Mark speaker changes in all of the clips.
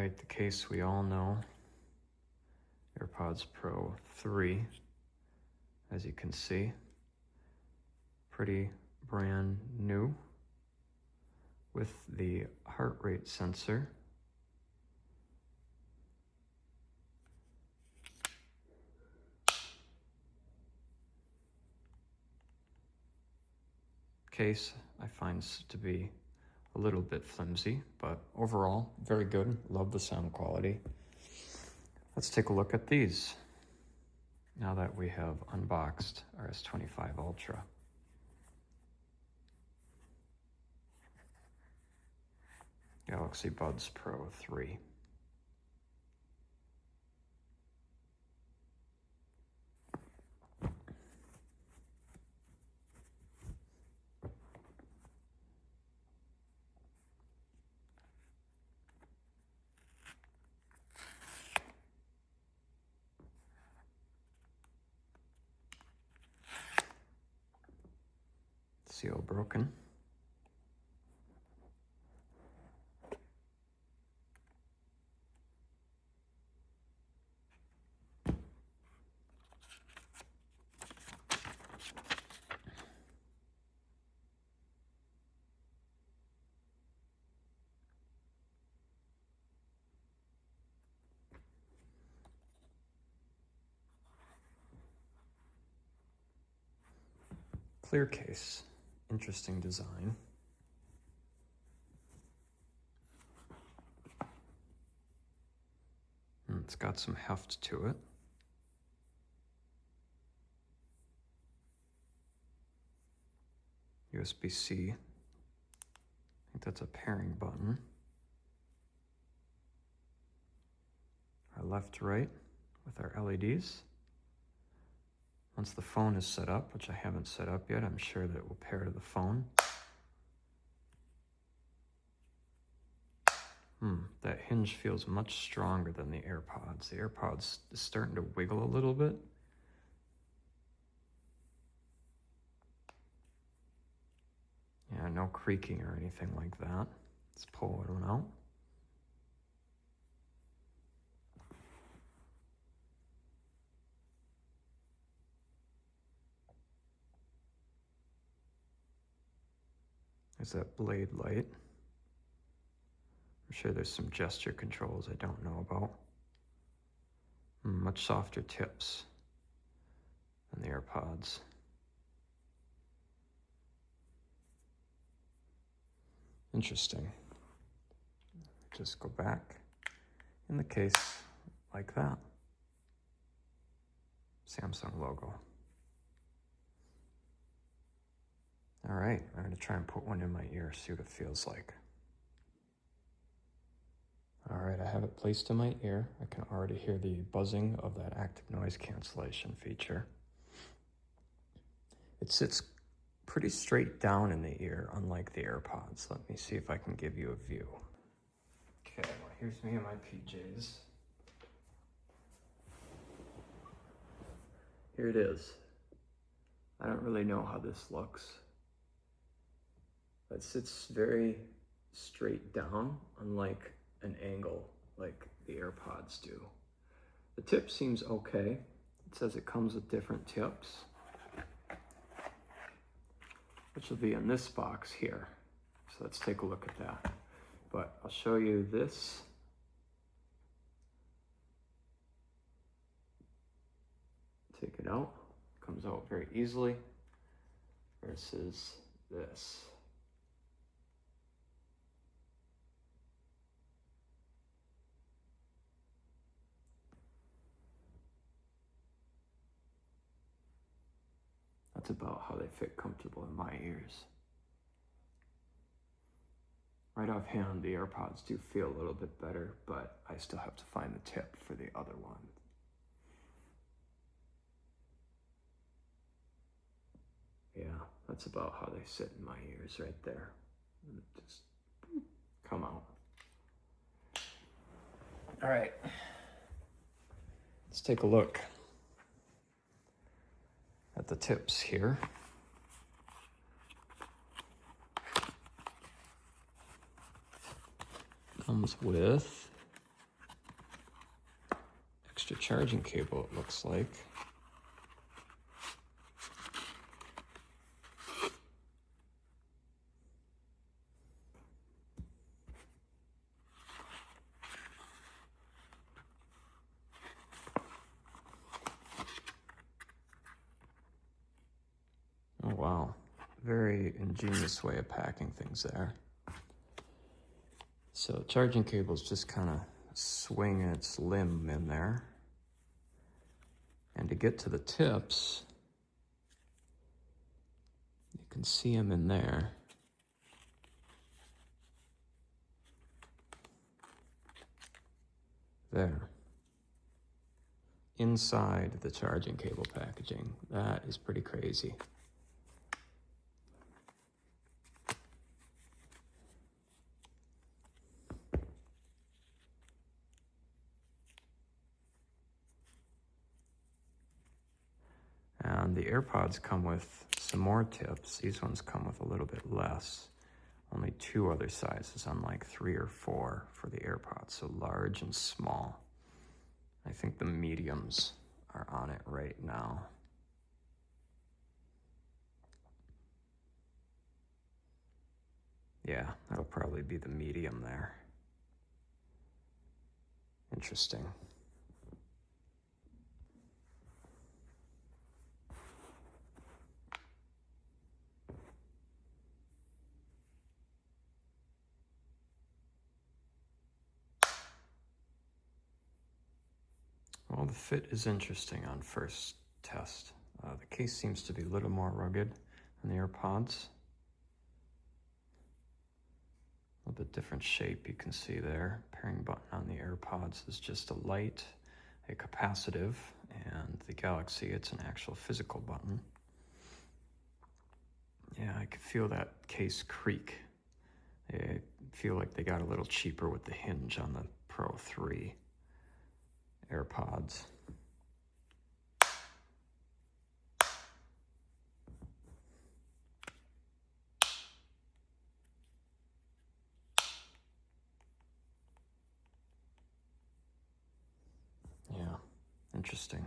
Speaker 1: Like the case we all know, AirPods Pro 3, as you can see, pretty brand new with the heart rate sensor. Case I find to be a little bit flimsy, but overall very good. Love the sound quality. Let's take a look at these now that we have unboxed our S25 Ultra. Galaxy Buds Pro 3. Seal broken. Clear case. Interesting design. It's got some heft to it. USB-C. I think that's a pairing button. Our left to right with our LEDs. Once the phone is set up, which I haven't set up yet, I'm sure that it will pair to the phone. That hinge feels much stronger than the AirPods. The AirPods is starting to wiggle a little bit. Yeah, no creaking or anything like that. Let's pull it out. There's that blade light. I'm sure there's some gesture controls I don't know about. Much softer tips than the AirPods. Interesting. Just go back in the case like that. Samsung logo. All right, I'm gonna try and put one in my ear, see what it feels like. All right, I have it placed in my ear. I can already hear the buzzing of that active noise cancellation feature. It sits pretty straight down in the ear, unlike the AirPods. Let me see if I can give you a view. Okay, well, here's me in my PJs. Here it is. I don't really know how this looks. It sits very straight down, unlike an angle like the AirPods do. The tip seems okay. It says it comes with different tips, which will be in this box here. So let's take a look at that. But I'll show you this. Take it out. Comes out very easily versus this. That's about how they fit comfortable in my ears. Right offhand, the AirPods do feel a little bit better, but I still have to find the tip for the other one. Yeah, that's about how they sit in my ears right there. Just come out. All right, let's take a look at the tips here. Comes with charging cable, it looks like. Oh wow, very ingenious way of packing things there. So charging cables just kind of swing its limb in there. And to get to the tips, you can see them in there. There. Inside the charging cable packaging. That is pretty crazy. And the AirPods come with some more tips. These ones come with a little bit less. Only 2 other sizes, unlike 3 or 4 for the AirPods, so large and small. I think the mediums are on it right now. Yeah, that'll probably be the medium there. Interesting. Well, the fit is interesting on first test. The case seems to be a little more rugged than the AirPods. A little bit different shape you can see there. Pairing button on the AirPods is just a light, a capacitive, and the Galaxy, it's an actual physical button. Yeah, I could feel that case creak. I feel like they got a little cheaper with the hinge on the Pro 3 AirPods. Yeah, interesting.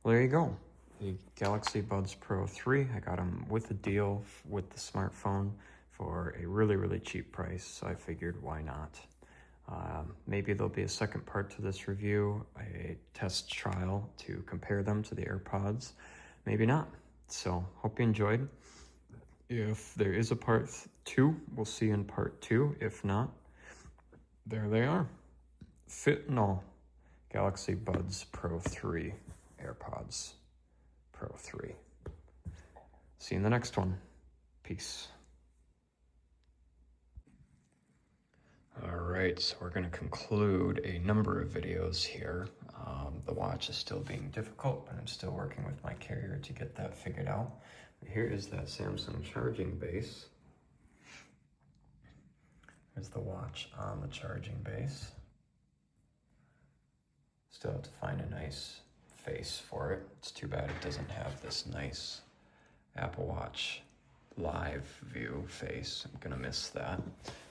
Speaker 1: Well, there you go. The Galaxy Buds Pro 3. I got them with a deal with the smartphone for a really, really cheap price, so I figured why not. Maybe there'll be a second part to this review, a test trial to compare them to the AirPods. Maybe not. So, hope you enjoyed. If there is a part 2, we'll see in part 2. If not, there they are. Fit and all. Galaxy Buds Pro 3 AirPods Pro 3. See you in the next one. Peace. All right, so we're going to conclude a number of videos here. The watch is still being difficult, but I'm still working with my carrier to get that figured out. Here is that Samsung charging base. There's the watch on the charging base. Still have to find a nice face for it. It's too bad it doesn't have this nice Apple Watch live view face. I'm gonna miss that.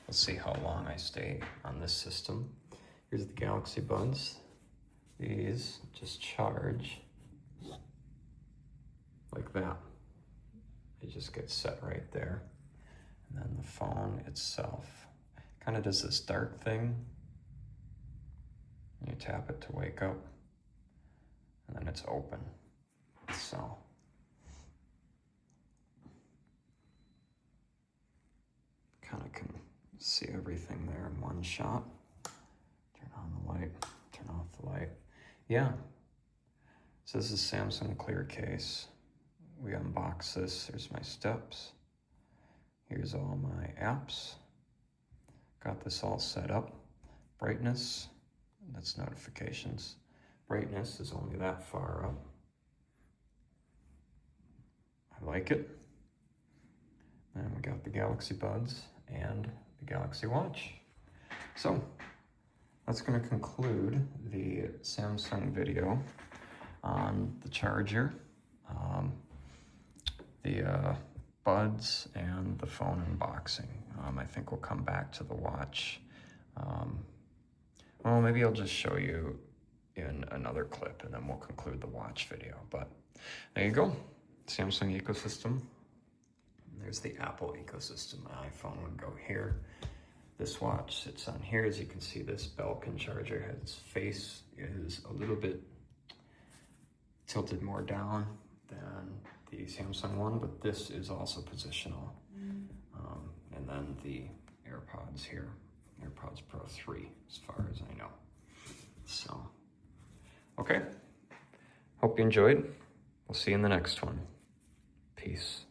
Speaker 1: Let's see how long I stay on this system. Here's the Galaxy Buds. These just charge like that. They just get set right there. And then the phone itself kind of does this dark thing. You tap it to wake up, and then it's open. So kind of can see everything there in one shot. Turn on the light, turn off the light. Yeah, so this is Samsung clear case. We unbox this, here's my steps. Here's all my apps. Got this all set up. Brightness, that's notifications. Brightness is only that far up. I like it. And we got the Galaxy Buds and the Galaxy Watch. So that's going to conclude the Samsung video on the charger, the Buds, and the phone unboxing. I think we'll come back to the watch. Well, maybe I'll just show you in another clip, and then we'll conclude the watch video. But there you go, Samsung ecosystem. There's the Apple ecosystem. My iPhone would go here. This watch sits on here. As you can see, this Belkin charger, its face is a little bit tilted more down than the Samsung one, but this is also positional. And then the AirPods here, AirPods Pro 3, as far as I know. So, okay. Hope you enjoyed. We'll see you in the next one. Peace.